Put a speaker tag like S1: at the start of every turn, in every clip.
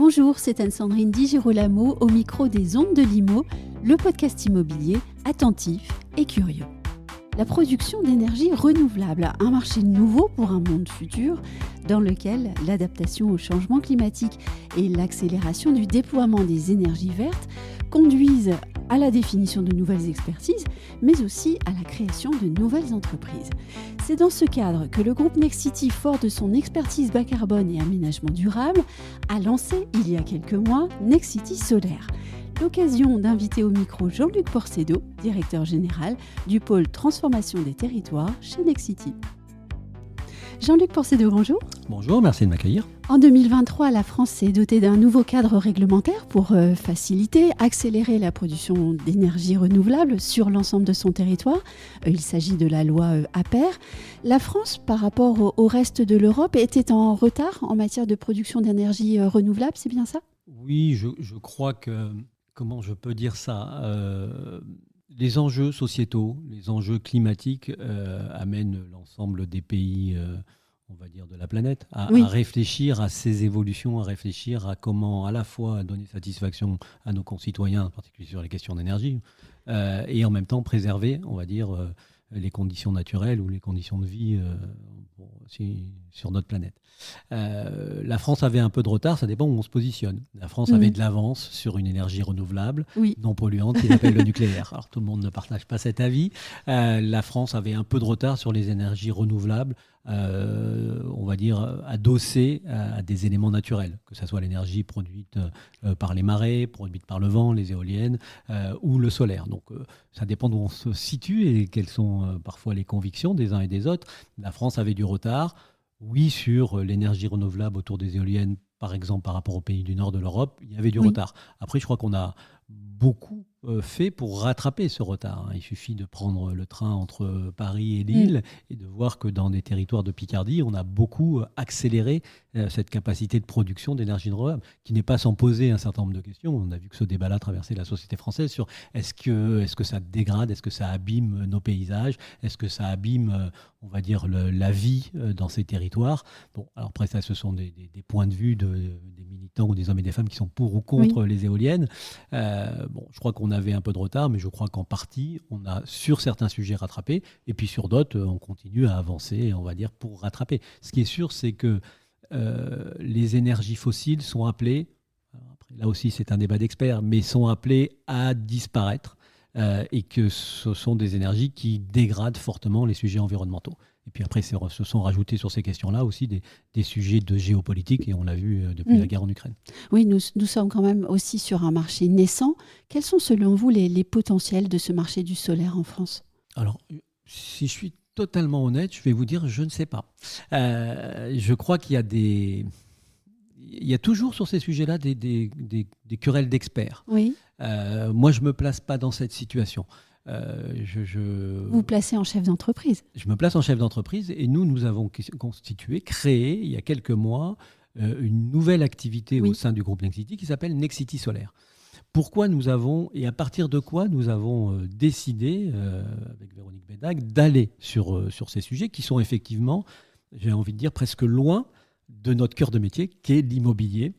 S1: Bonjour, c'est Anne-Sandrine Di Girolamo au micro des Ondes de l'Imo, le podcast immobilier attentif et curieux. La production d'énergie renouvelable, un marché nouveau pour un monde futur dans lequel l'adaptation au changement climatique et l'accélération du déploiement des énergies vertes conduisent à la définition de nouvelles expertises, mais aussi à la création de nouvelles entreprises. C'est dans ce cadre que le groupe Nexity, fort de son expertise bas carbone et aménagement durable, a lancé il y a quelques mois Nexity Solaire. L'occasion d'inviter au micro Jean-Luc Porcedo, directeur général du pôle transformation des territoires chez Nexity. Jean-Luc Porcedo, bonjour.
S2: Bonjour, merci de m'accueillir.
S1: En 2023, la France s'est dotée d'un nouveau cadre réglementaire pour faciliter, accélérer la production d'énergie renouvelable sur l'ensemble de son territoire. Il s'agit de la loi APER. La France, par rapport au reste de l'Europe, était en retard en matière de production d'énergie renouvelable, c'est bien ça ?
S2: Oui, je crois que, comment je peux dire ça, les enjeux sociétaux, les enjeux climatiques amènent l'ensemble des pays, on va dire, de la planète à réfléchir à ces évolutions, à réfléchir à comment à la fois donner satisfaction à nos concitoyens, en particulier sur les questions d'énergie, et en même temps préserver, on va dire, les conditions naturelles ou les conditions de vie sur notre planète. La France avait un peu de retard, ça dépend où on se positionne. La France avait de l'avance sur une énergie renouvelable, non polluante, qu'il appelle le nucléaire. Alors tout le monde ne partage pas cet avis. La France avait un peu de retard sur les énergies renouvelables, on va dire adossées à des éléments naturels, que ce soit l'énergie produite par les marées, produite par le vent, les éoliennes ou le solaire. Donc ça dépend d'où on se situe et quelles sont parfois les convictions des uns et des autres. La France avait du retard. Oui, sur l'énergie renouvelable autour des éoliennes, par exemple, par rapport aux pays du nord de l'Europe, il y avait du retard. Après, je crois qu'on a beaucoup fait pour rattraper ce retard. Il suffit de prendre le train entre Paris et Lille et de voir que dans des territoires de Picardie, on a beaucoup accéléré cette capacité de production d'énergie renouvelable, qui n'est pas sans poser un certain nombre de questions. On a vu que ce débat-là traversait la société française sur est-ce que ça dégrade, est-ce que ça abîme nos paysages, est-ce que ça abîme, on va dire, la vie dans ces territoires. Bon, alors après ça, ce sont des points de vue des militants ou des hommes et des femmes qui sont pour ou contre les éoliennes. Je crois qu'on avait un peu de retard, mais je crois qu'en partie, on a sur certains sujets rattrapé, et puis sur d'autres, on continue à avancer, on va dire, pour rattraper. Ce qui est sûr, c'est que les énergies fossiles sont appelées, après, là aussi c'est un débat d'experts, mais sont appelées à disparaître, et que ce sont des énergies qui dégradent fortement les sujets environnementaux. Et puis après, se sont rajoutés sur ces questions-là aussi des sujets de géopolitique, et on l'a vu depuis la guerre en Ukraine.
S1: Oui, nous sommes quand même aussi sur un marché naissant. Quels sont selon vous les potentiels de ce marché du solaire en France ?
S2: Alors, si je suis totalement honnête, je vais vous dire, je ne sais pas. Je crois qu'il y a toujours sur ces sujets-là des querelles d'experts.
S1: Oui.
S2: Moi, je ne me place pas dans cette situation.
S1: Vous vous placez en chef d'entreprise.
S2: Je me place en chef d'entreprise, et nous avons créé, il y a quelques mois, une nouvelle activité au sein du groupe Nexity qui s'appelle Nexity Solaire. Pourquoi nous avons, et à partir de quoi nous avons décidé, avec Véronique Bédag, d'aller sur ces sujets qui sont effectivement, j'ai envie de dire, presque loin de notre cœur de métier, qui est l'immobilier.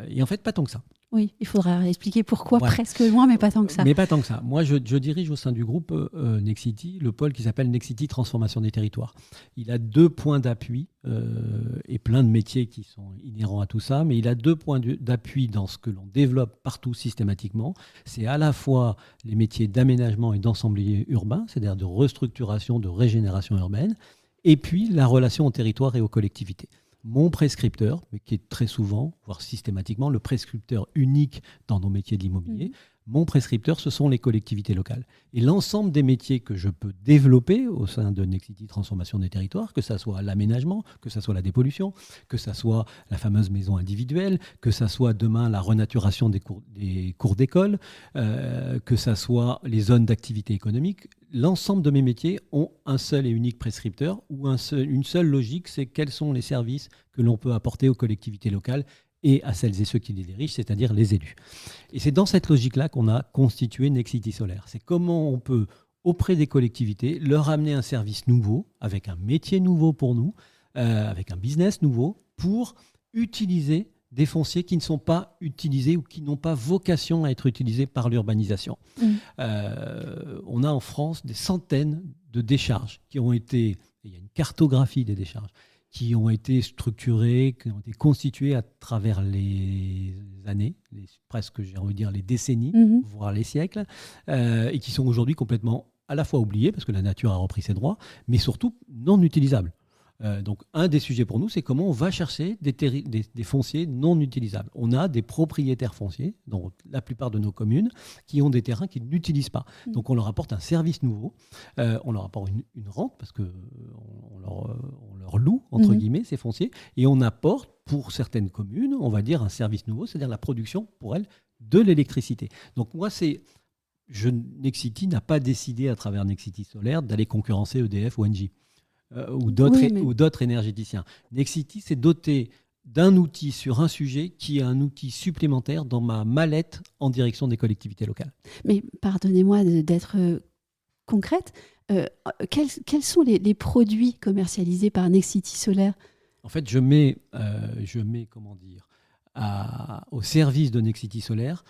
S2: Et en fait, pas tant que ça.
S1: Oui, il faudra expliquer pourquoi presque loin, mais pas tant que ça.
S2: Mais pas tant que ça. Moi, je dirige au sein du groupe Nexity le pôle qui s'appelle Nexity Transformation des territoires. Il a 2 points d'appui et plein de métiers qui sont inhérents à tout ça, mais il a 2 points d'appui dans ce que l'on développe partout systématiquement. C'est à la fois les métiers d'aménagement et d'ensemblier urbain, c'est-à-dire de restructuration, de régénération urbaine, et puis la relation au territoire et aux collectivités. Mon prescripteur, mais qui est très souvent, voire systématiquement, le prescripteur unique dans nos métiers de l'immobilier, mon prescripteur, ce sont les collectivités locales. Et l'ensemble des métiers que je peux développer au sein de Nexity Transformation des territoires, que ça soit l'aménagement, que ça soit la dépollution, que ça soit la fameuse maison individuelle, que ça soit demain la renaturation des cours d'école, que ça soit les zones d'activité économique, l'ensemble de mes métiers ont un seul et unique prescripteur ou une seule logique, c'est quels sont les services que l'on peut apporter aux collectivités locales et à celles et ceux qui les dirigent, c'est-à-dire les élus. Et c'est dans cette logique-là qu'on a constitué Nexity Solaire. C'est comment on peut, auprès des collectivités, leur amener un service nouveau, avec un métier nouveau pour nous, avec un business nouveau, pour utiliser des fonciers qui ne sont pas utilisés ou qui n'ont pas vocation à être utilisés par l'urbanisation. On a en France des centaines de décharges qui ont été, il y a une cartographie des décharges, qui ont été structurées, qui ont été constituées à travers les années, presque, j'ai envie de dire, les décennies, voire les siècles, et qui sont aujourd'hui complètement à la fois oubliées, parce que la nature a repris ses droits, mais surtout non utilisables. Donc, un des sujets pour nous, c'est comment on va chercher des fonciers non utilisables. On a des propriétaires fonciers, dans la plupart de nos communes, qui ont des terrains qu'ils n'utilisent pas. Donc, on leur apporte un service nouveau, on leur apporte une rente, parce qu'on leur loue, entre guillemets, ces fonciers, et on apporte, pour certaines communes, on va dire un service nouveau, c'est-à-dire la production, pour elles, de l'électricité. Donc, moi, Nexity n'a pas décidé, à travers Nexity Solaire, d'aller concurrencer EDF ou Engie. Ou d'autres énergéticiens. Nexity s'est doté d'un outil sur un sujet qui est un outil supplémentaire dans ma mallette en direction des collectivités locales.
S1: Mais pardonnez-moi d'être concrète. Quels sont les produits commercialisés par Nexity Solaire ?
S2: En fait, je mets au service de Nexity Solaire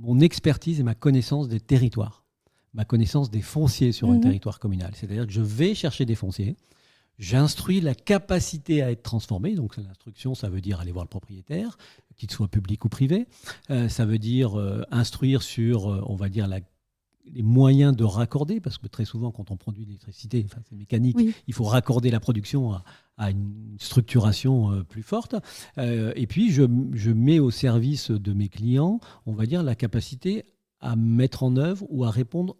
S2: mon expertise et ma connaissance des territoires. Ma connaissance des fonciers sur un territoire communal. C'est-à-dire que je vais chercher des fonciers, j'instruis la capacité à être transformé. Donc l'instruction, ça veut dire aller voir le propriétaire, qu'il soit public ou privé. Ça veut dire instruire sur, on va dire, les moyens de raccorder, parce que très souvent, quand on produit de l'électricité, c'est mécanique, il faut raccorder la production à une structuration plus forte. Et puis, je mets au service de mes clients, on va dire, la capacité à mettre en œuvre ou à répondre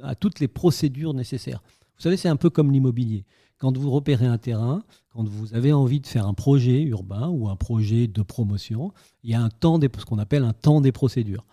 S2: à toutes les procédures nécessaires. Vous savez, c'est un peu comme l'immobilier. Quand vous repérez un terrain, quand vous avez envie de faire un projet urbain ou un projet de promotion, il y a ce qu'on appelle un temps des procédures.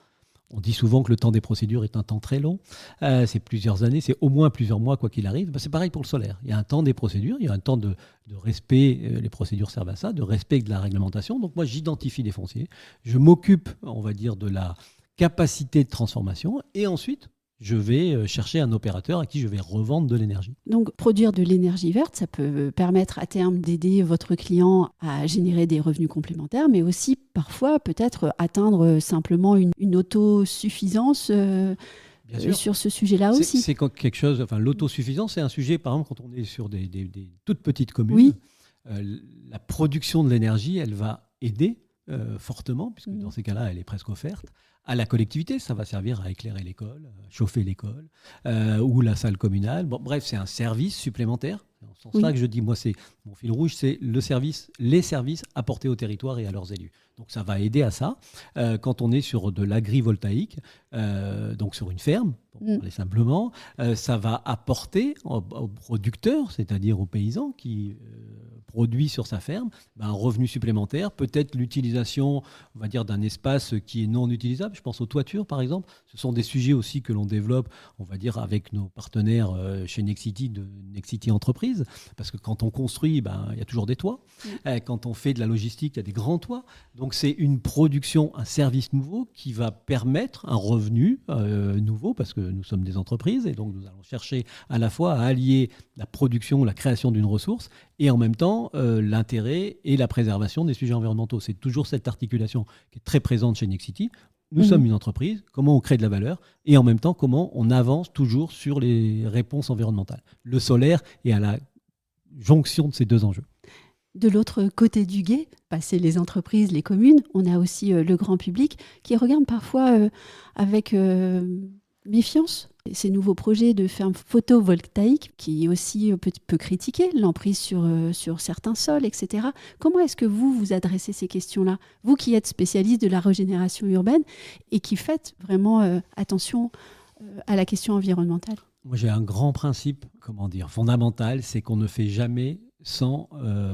S2: On dit souvent que le temps des procédures est un temps très long. C'est plusieurs années, c'est au moins plusieurs mois, quoi qu'il arrive. C'est pareil pour le solaire. Il y a un temps des procédures, il y a un temps de respect, les procédures servent à ça, de respect de la réglementation. Donc moi, j'identifie des fonciers. Je m'occupe, on va dire, de la capacité de transformation, et ensuite je vais chercher un opérateur à qui je vais revendre de l'énergie.
S1: Donc produire de l'énergie verte, ça peut permettre à terme d'aider votre client à générer des revenus complémentaires, mais aussi parfois peut-être atteindre simplement une autosuffisance sur ce sujet-là aussi.
S2: C'est quelque chose, l'autosuffisance, c'est un sujet, par exemple, quand on est sur des toutes petites communes, la production de l'énergie, elle va aider fortement, puisque dans ces cas-là, elle est presque offerte. À la collectivité, ça va servir à éclairer l'école, chauffer l'école ou la salle communale. Bon, bref, c'est un service supplémentaire. C'est en ce sens-là que je dis, moi, c'est mon fil rouge, c'est les services apportés au territoire et à leurs élus. Donc ça va aider à ça. Quand on est sur de l'agrivoltaïque, donc sur une ferme, pour parler simplement, ça va apporter aux producteurs, c'est-à-dire aux paysans qui produit sur sa ferme, un revenu supplémentaire, peut-être l'utilisation, on va dire, d'un espace qui est non utilisable. Je pense aux toitures, par exemple. Ce sont des sujets aussi que l'on développe, on va dire, avec nos partenaires chez Nexity, de Nexity Entreprises, parce que quand on construit, il y a toujours des toits. Quand on fait de la logistique, il y a des grands toits. Donc c'est une production, un service nouveau qui va permettre un revenu nouveau, parce que nous sommes des entreprises, et donc nous allons chercher à la fois à allier la production, la création d'une ressource, et en même temps l'intérêt et la préservation des sujets environnementaux. C'est toujours cette articulation qui est très présente chez Nexity. Nous sommes une entreprise, comment on crée de la valeur, et en même temps comment on avance toujours sur les réponses environnementales. Le solaire est à la jonction de ces deux enjeux.
S1: De l'autre côté du gué, passer les entreprises, les communes, on a aussi le grand public qui regarde parfois avec méfiance ces nouveaux projets de fermes photovoltaïques qui aussi peut critiquer l'emprise sur certains sols, etc. Comment est-ce que vous adressez ces questions-là ? Vous qui êtes spécialiste de la régénération urbaine et qui faites vraiment attention à la question environnementale.
S2: Moi, j'ai un grand principe, fondamental, c'est qu'on ne fait jamais sans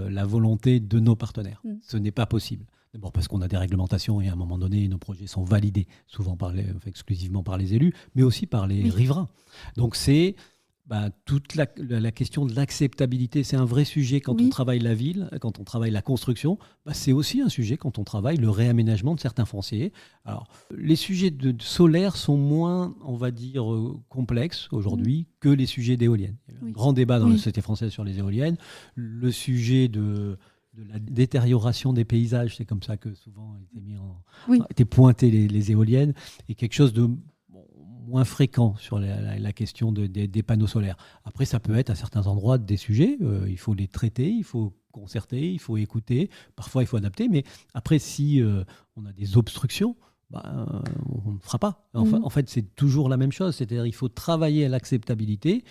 S2: la volonté de nos partenaires. Ce n'est pas possible. D'abord parce qu'on a des réglementations et à un moment donné, nos projets sont validés, souvent exclusivement par les élus, mais aussi par les riverains. Donc c'est toute la question de l'acceptabilité. C'est un vrai sujet quand on travaille la ville, quand on travaille la construction. C'est aussi un sujet quand on travaille le réaménagement de certains fonciers. Alors, les sujets de solaire sont moins, on va dire, complexes aujourd'hui que les sujets d'éoliennes. Il y a eu un grand débat dans la société française sur les éoliennes. Le sujet de de la détérioration des paysages. C'est comme ça que souvent
S1: Oui.
S2: étaient pointées les éoliennes, et quelque chose de moins fréquent sur la question des panneaux solaires. Après, ça peut être à certains endroits des sujets, il faut les traiter, il faut concerter, il faut écouter, parfois il faut adapter, mais après, si on a des obstructions, on ne fera pas. En fait, c'est toujours la même chose, c'est-à-dire il faut travailler à l'acceptabilité,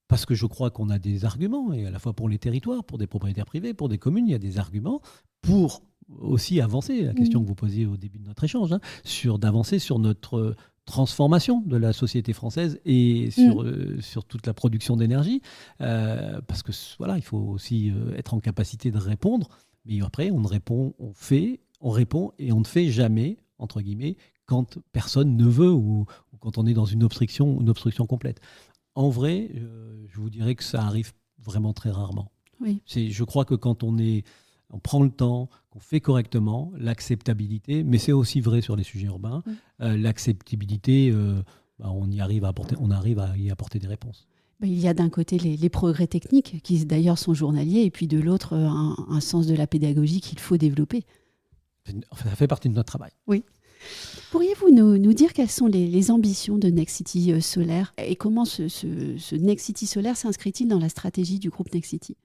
S2: parce que je crois qu'on a des arguments, et à la fois pour les territoires, pour des propriétaires privés, pour des communes, il y a des arguments pour aussi avancer, la question que vous posiez au début de notre échange, d'avancer sur notre transformation de la société française et sur toute la production d'énergie, parce que voilà, il faut aussi être en capacité de répondre, mais après on répond et on ne fait jamais, entre guillemets, quand personne ne veut ou quand on est dans une obstruction complète. En vrai, je vous dirais que ça arrive vraiment très rarement.
S1: Oui.
S2: Je crois que quand on prend le temps, qu'on fait correctement, l'acceptabilité, mais c'est aussi vrai sur les sujets urbains, l'acceptabilité, on arrive à y apporter des réponses.
S1: Il y a d'un côté les progrès techniques, qui d'ailleurs sont journaliers, et puis de l'autre, un sens de la pédagogie qu'il faut développer.
S2: Ça fait partie de notre travail.
S1: Oui. Pourriez-vous nous dire quelles sont les ambitions de Next City Solaire, et comment ce Next City Solaire s'inscrit-il dans la stratégie du groupe Next City ?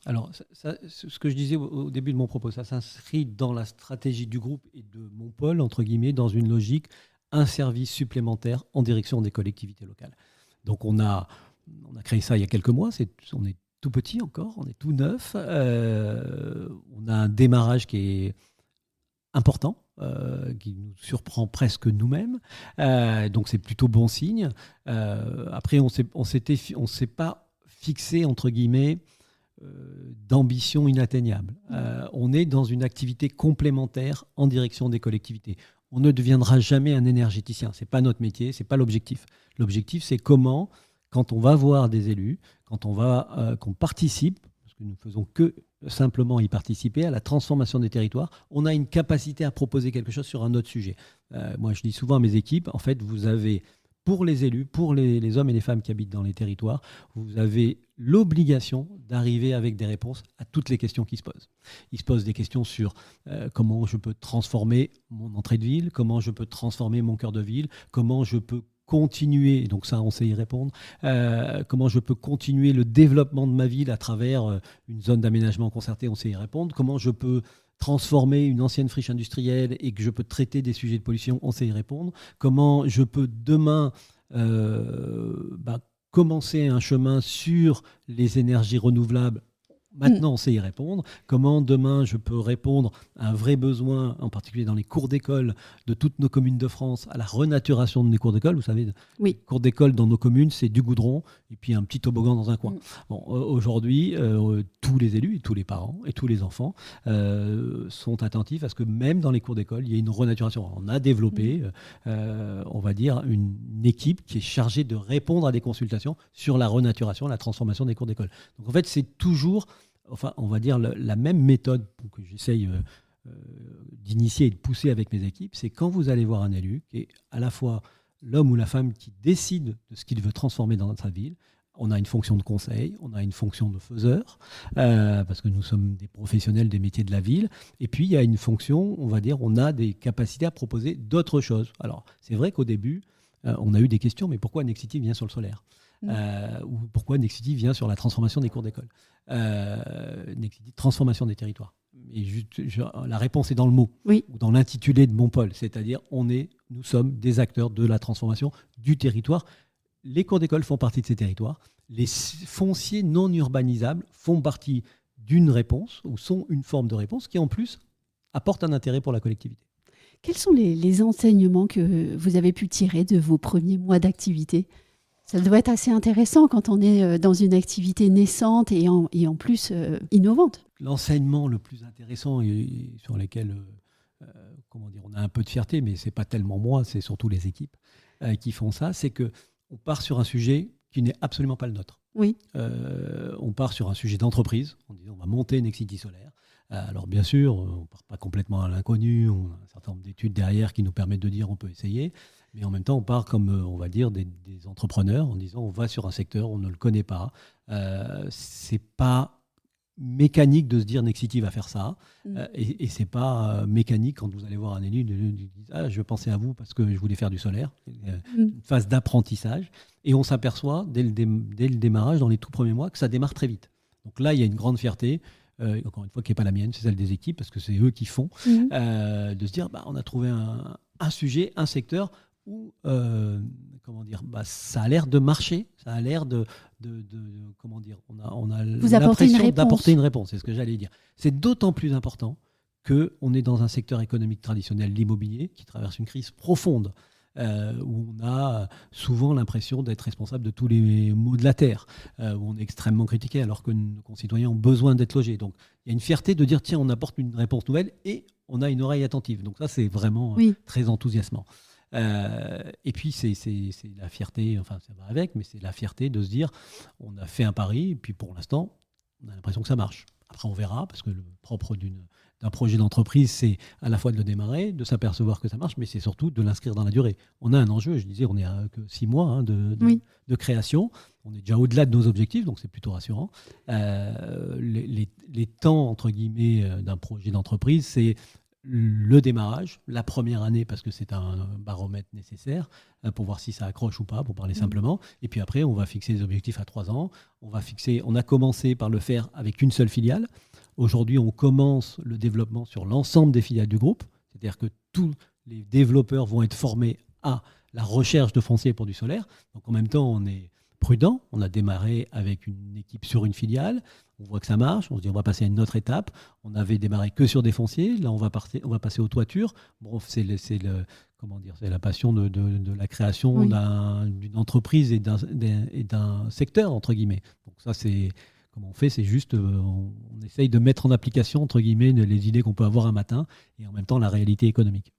S2: Alors, ce que je disais au début de mon propos, ça s'inscrit dans la stratégie du groupe et de mon pôle, entre guillemets, dans une logique, un service supplémentaire en direction des collectivités locales. Donc, on a créé ça il y a quelques mois, on est tout petit encore, on est tout neuf, on a un démarrage qui est important, qui nous surprend presque nous-mêmes, donc c'est plutôt bon signe. Après, on s'est pas fixé, entre guillemets, d'ambition inatteignable. On est dans une activité complémentaire en direction des collectivités. On ne deviendra jamais un énergéticien. Ce n'est pas notre métier, ce n'est pas l'objectif. L'objectif, c'est comment, quand on va voir des élus, quand qu'on participe, parce que nous ne faisons que simplement y participer à la transformation des territoires, on a une capacité à proposer quelque chose sur un autre sujet. Moi, je dis souvent à mes équipes, en fait, vous avez, pour les élus, pour les hommes et les femmes qui habitent dans les territoires, vous avez l'obligation d'arriver avec des réponses à toutes les questions qui se posent. Ils se posent des questions sur comment je peux transformer mon entrée de ville, comment je peux transformer mon cœur de ville, comment je peux continuer, donc ça on sait y répondre, comment je peux continuer le développement de ma ville à travers une zone d'aménagement concerté, on sait y répondre, comment je peux transformer une ancienne friche industrielle et que je peux traiter des sujets de pollution, on sait y répondre, comment je peux demain commencer un chemin sur les énergies renouvelables. Maintenant, on sait y répondre. Comment demain, je peux répondre à un vrai besoin, en particulier dans les cours d'école de toutes nos communes de France, à la renaturation de nos cours d'école. Vous savez, les cours d'école dans nos communes, c'est du goudron et puis un petit toboggan dans un coin. Bon, aujourd'hui, tous les élus, et tous les parents et tous les enfants sont attentifs à ce que même dans les cours d'école, il y ait une renaturation. On a développé, on va dire, une équipe qui est chargée de répondre à des consultations sur la renaturation, la transformation des cours d'école. Donc en fait, c'est toujours... Enfin, on va dire la même méthode que j'essaye d'initier et de pousser avec mes équipes, c'est quand vous allez voir un élu, qui est à la fois l'homme ou la femme qui décide de ce qu'il veut transformer dans sa ville. On a une fonction de conseil, on a une fonction de faiseur, parce que nous sommes des professionnels des métiers de la ville. Et puis, il y a une fonction, on va dire, on a des capacités à proposer d'autres choses. Alors, c'est vrai qu'au début, on a eu des questions, mais pourquoi Next City vient sur le solaire ? Ou pourquoi Next City vient sur la transformation des cours d'école, Next City, transformation des territoires. Et la réponse est dans le mot, ou dans l'intitulé de mon pôle, c'est-à-dire nous sommes des acteurs de la transformation du territoire. Les cours d'école font partie de ces territoires. Les fonciers non urbanisables font partie d'une réponse, ou sont une forme de réponse qui en plus apporte un intérêt pour la collectivité.
S1: Quels sont les enseignements que vous avez pu tirer de vos premiers mois d'activité ? Ça doit être assez intéressant quand on est dans une activité naissante et en plus innovante.
S2: L'enseignement le plus intéressant et sur lequel on a un peu de fierté, mais ce n'est pas tellement moi, c'est surtout les équipes qui font ça, c'est qu'on part sur un sujet qui n'est absolument pas le nôtre.
S1: Oui.
S2: On part sur un sujet d'entreprise, on dit on va monter Next City Solaire. Alors bien sûr, on ne part pas complètement à l'inconnu, on a un certain nombre d'études derrière qui nous permettent de dire on peut essayer. Mais en même temps, on part comme, on va dire, des entrepreneurs en disant on va sur un secteur, on ne le connaît pas. C'est pas mécanique de se dire Nexity va faire ça, et c'est pas mécanique quand vous allez voir un élu, je pensais à vous parce que je voulais faire du solaire, une phase d'apprentissage, et on s'aperçoit dès le démarrage, dans les tout premiers mois, que ça démarre très vite. Donc là, il y a une grande fierté, encore une fois, qui n'est pas la mienne, c'est celle des équipes, parce que c'est eux qui font, de se dire on a trouvé un sujet, un secteur où ça a l'air de marcher, ça a l'air de comment dire, on a l'impression d'apporter une réponse, c'est ce que j'allais dire. C'est d'autant plus important qu'on est dans un secteur économique traditionnel, l'immobilier, qui traverse une crise profonde, où on a souvent l'impression d'être responsable de tous les maux de la terre, où on est extrêmement critiqué alors que nos concitoyens ont besoin d'être logés. Donc il y a une fierté de dire tiens, on apporte une réponse nouvelle et on a une oreille attentive. Donc ça, c'est vraiment très enthousiasmant. Et puis c'est la fierté, enfin ça va avec, mais c'est la fierté de se dire on a fait un pari et puis pour l'instant on a l'impression que ça marche. Après on verra, parce que le propre d'un projet d'entreprise, c'est à la fois de le démarrer, de s'apercevoir que ça marche, mais c'est surtout de l'inscrire dans la durée. On a un enjeu, je disais, on est à que 6 mois de création, on est déjà au-delà de nos objectifs, donc c'est plutôt rassurant. Les temps entre guillemets d'un projet d'entreprise, c'est le démarrage, la première année, parce que c'est un baromètre nécessaire pour voir si ça accroche ou pas, pour parler simplement. Et puis après, on va fixer des objectifs à 3 ans. On a commencé par le faire avec une seule filiale. Aujourd'hui, on commence le développement sur l'ensemble des filiales du groupe. C'est-à-dire que tous les développeurs vont être formés à la recherche de foncier pour du solaire. Donc en même temps, on est prudent. On a démarré avec une équipe sur une filiale. On voit que ça marche. On se dit on va passer à une autre étape. On avait démarré que sur des fonciers. Là, on va passer aux toitures. Bon, c'est la passion de la création d'une entreprise et d'un secteur, entre guillemets. Donc ça, c'est comment on fait, c'est juste on essaye de mettre en application, entre guillemets, les idées qu'on peut avoir un matin et en même temps la réalité économique.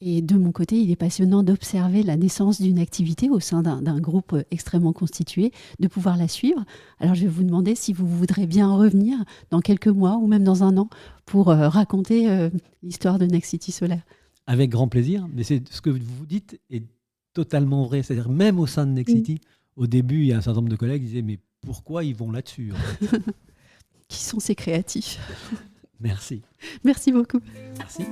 S1: Et de mon côté, il est passionnant d'observer la naissance d'une activité au sein d'un groupe extrêmement constitué, de pouvoir la suivre. Alors je vais vous demander si vous voudrez bien revenir dans quelques mois ou même dans un an pour raconter l'histoire de Nexity Solaire.
S2: Avec grand plaisir, mais ce que vous dites est totalement vrai. C'est-à-dire même au sein de Nexity, au début, il y a un certain nombre de collègues qui disaient mais pourquoi ils vont là-dessus en fait?
S1: Qui sont ces créatifs?
S2: Merci.
S1: Merci beaucoup.
S2: Merci.